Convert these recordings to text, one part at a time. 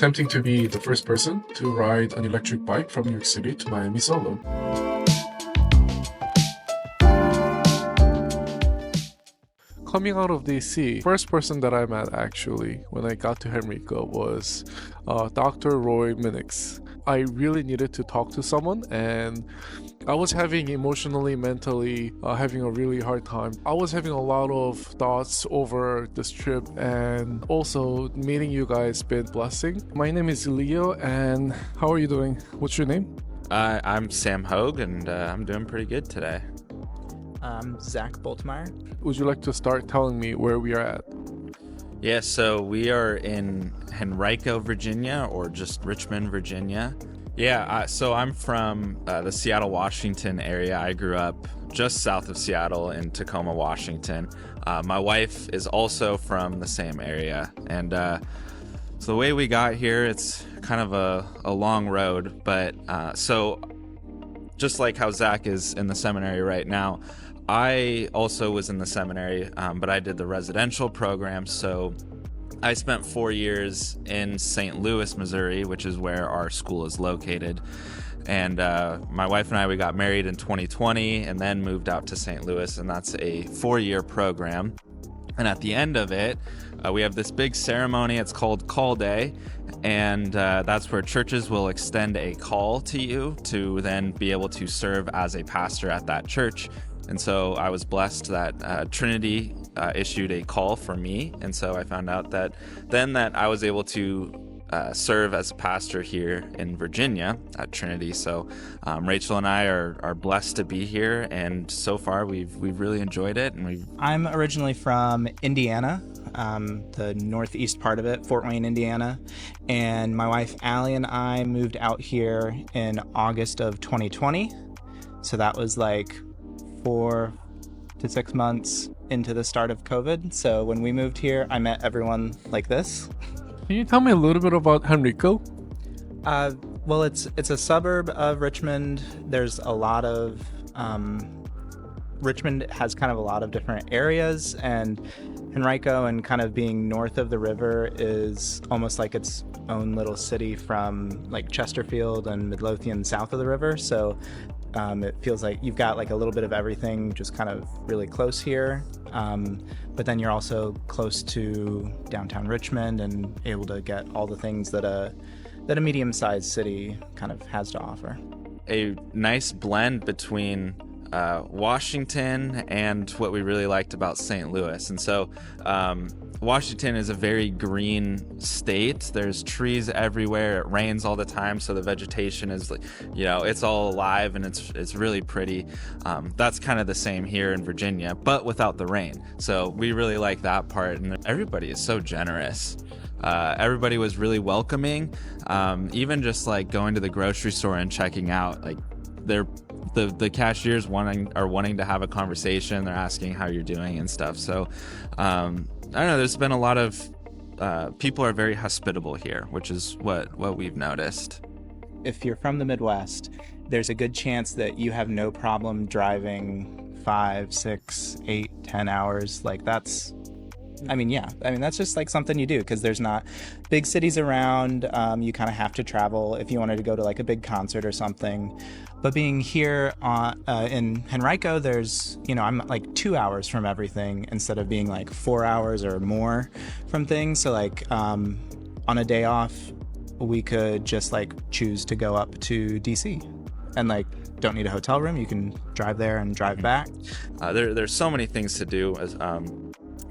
attempting to be the first person to ride an electric bike from New York City to Miami solo. Coming out of DC, first person that I met actually when I got to Henrico was Dr. Roy Minix. I really needed to talk to someone, and I was having emotionally, mentally, having a really hard time. I was having a lot of thoughts over this trip, and also meeting you guys been blessing. My name is Leo, and how are you doing? What's your name? I'm Sam Hogue, and I'm doing pretty good today. I'm Zach Boltmeyer. Would you like to start telling me where we are at? Yeah, so we are in Henrico, Virginia, or just Richmond, Virginia. Yeah, so I'm from the Seattle, Washington area. I grew up just south of Seattle in Tacoma, Washington. My wife is also from the same area. And so the way we got here, it's kind of a long road. But so just like how Zach is in the seminary right now, I also was in the seminary, but I did the residential program. So I spent 4 years in St. Louis, Missouri, which is where our school is located. And my wife and I, we got married in 2020 and then moved out to St. Louis, and that's a 4-year program. And at the end of it, we have this big ceremony. It's called Call Day, and that's where churches will extend a call to you to then be able to serve as a pastor at that church. And so I was blessed that Trinity issued a call for me, and so I found out that I was able to serve as a pastor here in Virginia at Trinity. So Rachel and I are blessed to be here, and so far we've really enjoyed it. And I'm originally from Indiana, the northeast part of it, Fort Wayne, Indiana, and my wife Allie and I moved out here in August of 2020. So that was like 4 to 6 months into the start of COVID. So when we moved here, I met everyone like this. Can you tell me a little bit about Henrico? Well, it's a suburb of Richmond. There's a lot of Richmond has kind of a lot of different areas, and Henrico, and kind of being north of the river, is almost like its own little city from like Chesterfield and Midlothian south of the river. So it feels like you've got like a little bit of everything just kind of really close here. But then you're also close to downtown Richmond and able to get all the things that a medium-sized city kind of has to offer. A nice blend between Washington and what we really liked about St. Louis. And so Washington is a very green state. There's trees everywhere. It rains all the time, so the vegetation is, it's all alive, and it's really pretty. That's kind of the same here in Virginia, but without the rain. So we really like that part, and everybody is so generous. Everybody was really welcoming. Even just like going to the grocery store and checking out, like the cashiers wanting to have a conversation. They're asking how you're doing and stuff. So I don't know, there's been a lot of people are very hospitable here, which is what we've noticed. If you're from the Midwest, there's a good chance that you have no problem driving 5, 6, 8, 10 hours. Like that's just like something you do, because there's not big cities around. You kind of have to travel if you wanted to go to like a big concert or something. But being here in Henrico, there's, I'm like 2 hours from everything instead of being like 4 hours or more from things. So like on a day off, we could just like choose to go up to DC and like don't need a hotel room. You can drive there and drive back. There's so many things to do.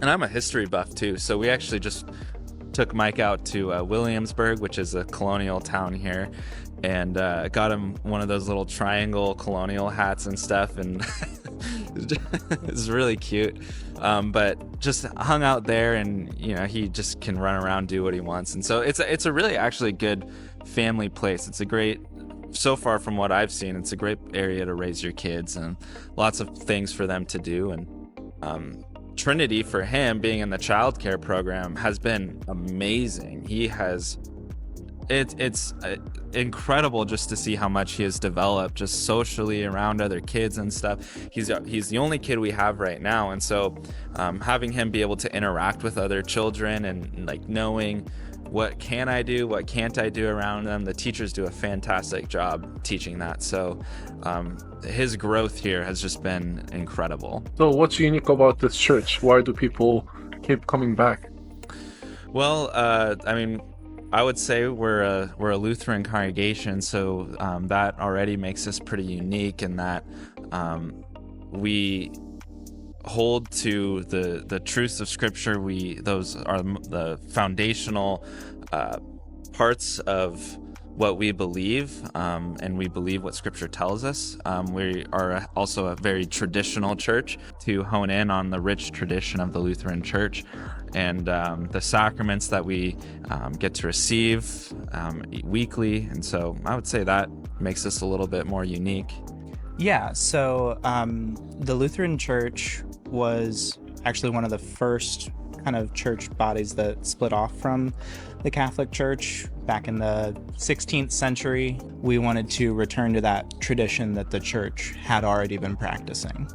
And I'm a history buff too, so we actually just took Mike out to Williamsburg, which is a colonial town here, and got him one of those little triangle colonial hats and stuff, and it's really cute. But just hung out there, and he just can run around, do what he wants, and so it's a really actually good family place. It's a great, so far from what I've seen, it's a great area to raise your kids, and lots of things for them to do. And Trinity, for him, being in the childcare program, has been amazing. It's incredible just to see how much he has developed just socially around other kids and stuff. He's the only kid we have right now, and so having him be able to interact with other children and like knowing what can I do, what can't I do around them. The teachers do a fantastic job teaching that. So his growth here has just been incredible. So what's unique about this church? Why do people keep coming back? Well, I mean, I would say we're a Lutheran congregation, so that already makes us pretty unique in that we hold to the truths of Scripture. Those are the foundational parts of what we believe, and we believe what Scripture tells us. We are also a very traditional church to hone in on the rich tradition of the Lutheran Church, and the sacraments that we get to receive weekly. And so I would say that makes us a little bit more unique. Yeah, so the Lutheran Church was actually one of the first kind of church bodies that split off from the Catholic Church back in the 16th century. We wanted to return to that tradition that the church had already been practicing.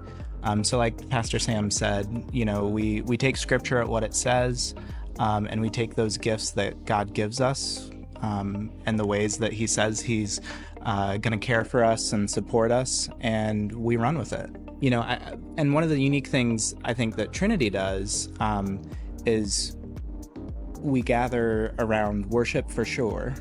So like Pastor Sam said, you know, we take Scripture at what it says, and we take those gifts that God gives us, and the ways that He says He's going to care for us and support us, and we run with it. You know, and one of the unique things I think that Trinity does is we gather around worship for sure,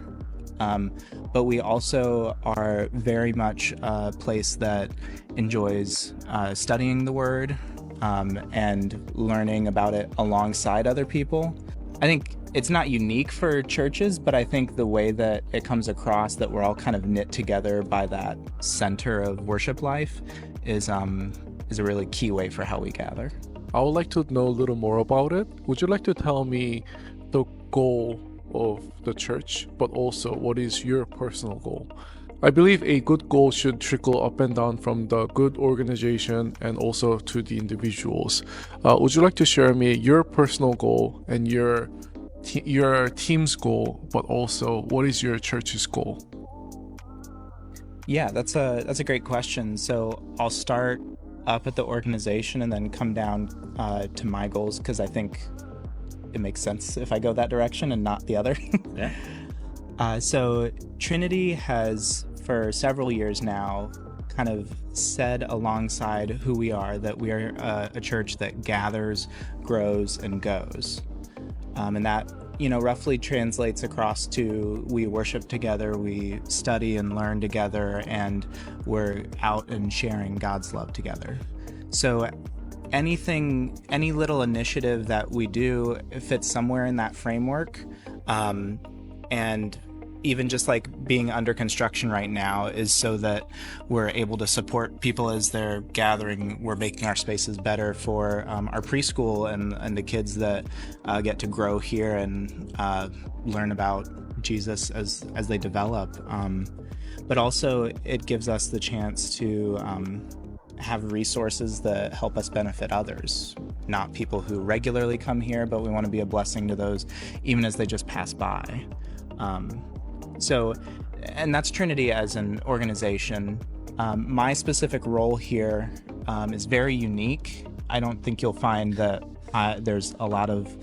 but we also are very much a place that enjoys studying the Word and learning about it alongside other people. I think it's not unique for churches, but I think the way that it comes across that we're all kind of knit together by that center of worship life is a really key way for how we gather. I would like to know a little more about it. Would you like to tell me the goal of the church, but also what is your personal goal? I believe a good goal should trickle up and down from the good organization and also to the individuals. Would you like to share me your personal goal and your team's goal, but also what is your church's goal? Yeah, that's a great question. So I'll start up at the organization and then come down to my goals, because I think it makes sense if I go that direction and not the other. Yeah. So Trinity has, for several years now, kind of said alongside who we are that we are a church that gathers, grows, and goes. And that, you know, roughly translates across to we worship together, we study and learn together, and we're out and sharing God's love together. So any little initiative that we do fits somewhere in that framework. And even just like being under construction right now is so that we're able to support people as they're gathering. We're making our spaces better for our preschool and the kids that get to grow here and learn about Jesus as they develop. But also it gives us the chance to have resources that help us benefit others, not people who regularly come here, but we want to be a blessing to those even as they just pass by. So, and that's Trinity as an organization. My specific role here is very unique. I don't think you'll find that there's a lot of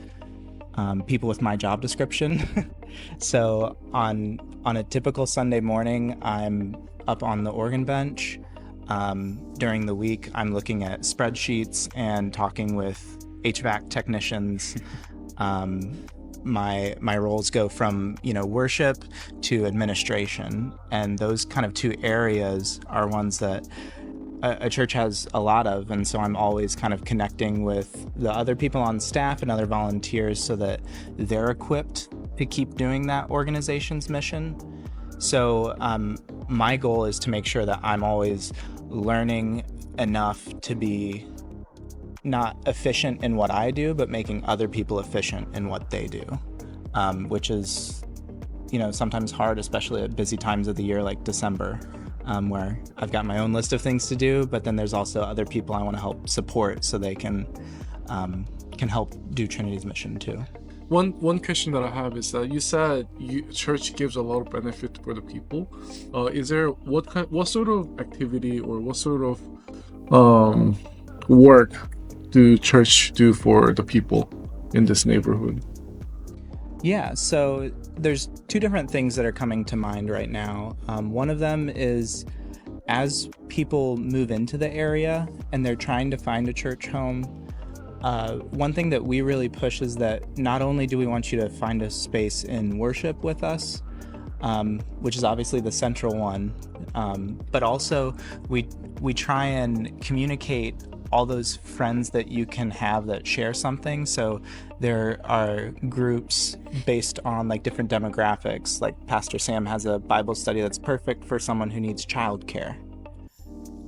people with my job description. So on a typical Sunday morning, I'm up on the organ bench. During the week, I'm looking at spreadsheets and talking with HVAC technicians. My roles go from, you know, worship to administration, and those kind of two areas are ones that a church has a lot of, and so I'm always kind of connecting with the other people on staff and other volunteers so that they're equipped to keep doing that organization's mission. So my goal is to make sure that I'm always learning enough to be not efficient in what I do, but making other people efficient in what they do, which is, you know, sometimes hard, especially at busy times of the year like December, where I've got my own list of things to do, but then there's also other people I want to help support so they can help do Trinity's mission too. One question that I have is that you said church gives a lot of benefit for the people. Is there what sort of activity or what sort of work do church do for the people in this neighborhood? Yeah, so there's two different things that are coming to mind right now. One of them is as people move into the area and they're trying to find a church home, one thing that we really push is that not only do we want you to find a space in worship with us, which is obviously the central one, but also we try and communicate all those friends that you can have that share something. So there are groups based on like different demographics. Like Pastor Sam has a Bible study that's perfect for someone who needs childcare.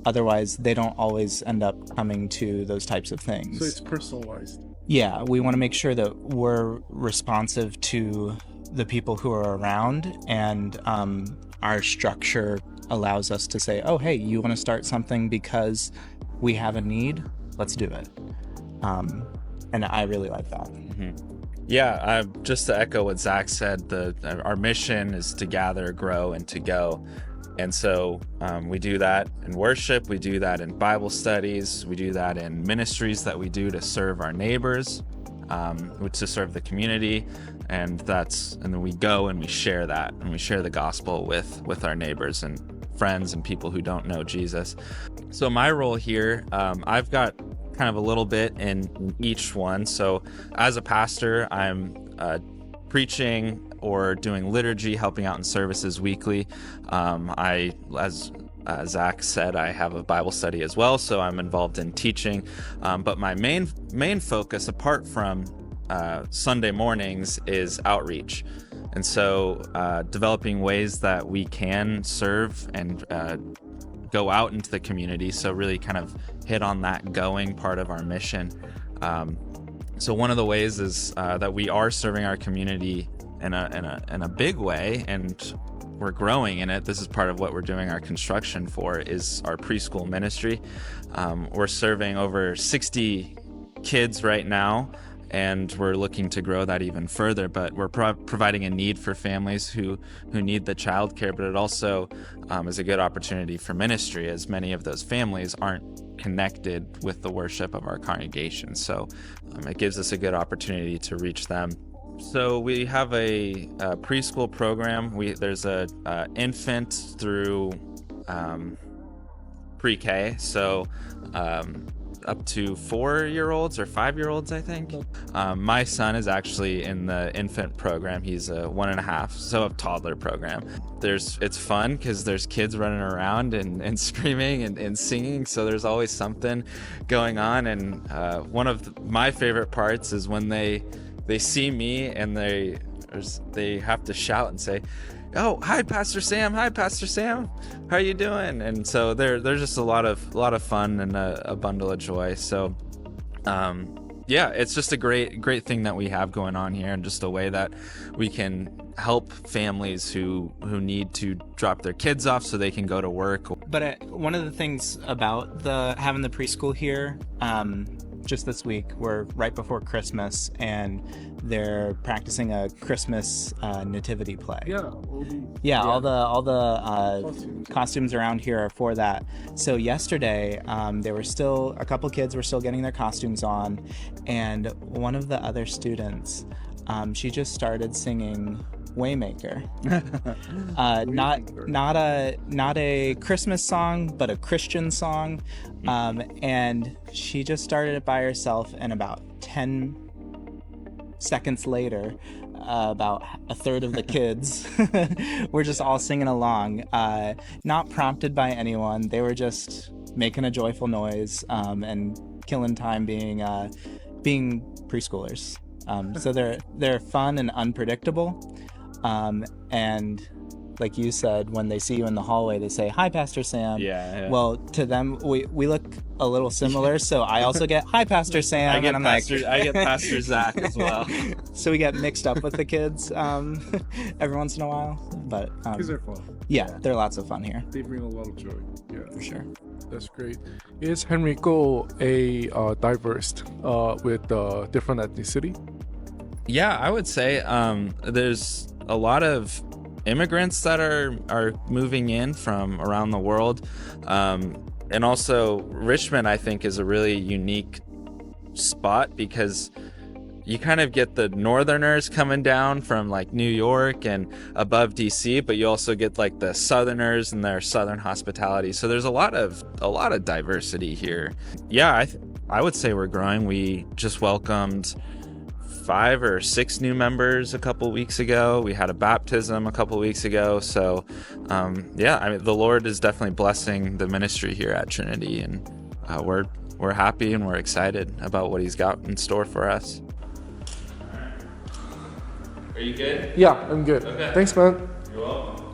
Otherwise, they don't always end up coming to those types of things. So it's personalized. Yeah, we want to make sure that we're responsive to the people who are around, and our structure allows us to say, oh, hey, you want to start something because we have a need? Let's do it. And I really like that. Mm-hmm. Yeah, just to echo what Zach said, our mission is to gather, grow, and to go. And so we do that in worship, we do that in Bible studies, we do that in ministries that we do to serve our neighbors, to serve the community, and then we go and we share that, and we share the gospel with our neighbors and friends and people who don't know Jesus. So my role here, I've got kind of a little bit in each one. So as a pastor, I'm preaching or doing liturgy, helping out in services weekly. As Zach said, I have a Bible study as well, so I'm involved in teaching. But my main focus, apart from Sunday mornings, is outreach. And so developing ways that we can serve and go out into the community. So really kind of hit on that going part of our mission. So one of the ways is that we are serving our community in a big way, and we're growing in it. This is part of what we're doing our construction for, is our preschool ministry. We're serving over 60 kids right now, and we're looking to grow that even further. But we're providing a need for families who need the childcare, but it also is a good opportunity for ministry, as many of those families aren't connected with the worship of our congregation. So it gives us a good opportunity to reach them. So we have a preschool program. There's a infant through pre-K. So up to 4-year-olds or 5-year-olds, I think. My son is actually in the infant program. He's a 1.5, so a toddler program. It's fun because there's kids running around and screaming and singing, so there's always something going on. And one of my favorite parts is when they see me and they have to shout and say, "Oh, hi, Pastor Sam! Hi, Pastor Sam! How are you doing?" And so there's just a lot of fun and a bundle of joy. So, yeah, it's just a great thing that we have going on here, and just a way that we can help families who need to drop their kids off so they can go to work. But one of the things about having the preschool here, just this week, we're right before Christmas, and they're practicing a Christmas nativity play. All the costumes around here are for that. So yesterday, a couple kids were still getting their costumes on, and one of the other students, she just started singing Waymaker. Not a Christmas song, but a Christian song. And she just started it by herself, and about 10 seconds later, about a third of the kids were just all singing along, not prompted by anyone. They were just making a joyful noise, and killing time being preschoolers. So they're fun and unpredictable. And like you said, when they see you in the hallway, they say, "Hi, Pastor Sam." Yeah. Well, to them, we look a little similar, so I also get, "Hi, Pastor Sam," I get Pastor Zach as well. So we get mixed up with the kids every once in a while, but kids are fun. Yeah, they're lots of fun here. They bring a lot of joy. Yeah, for sure. That's great. Is Henrico a diverse with different ethnicity? Yeah, I would say there's a lot of immigrants that are moving in from around the world, and also Richmond, I think, is a really unique spot because you kind of get the northerners coming down from like New York and above DC, but you also get like the southerners and their southern hospitality. So there's a lot of diversity here. Yeah, I would say we're growing. We just welcomed 5 or 6 new members a couple weeks ago. We had a baptism a couple weeks ago. So yeah, I mean, the Lord is definitely blessing the ministry here at Trinity, and we're happy and we're excited about what he's got in store for us. Are you good? Yeah, I'm good. Okay. Thanks, man. You're welcome.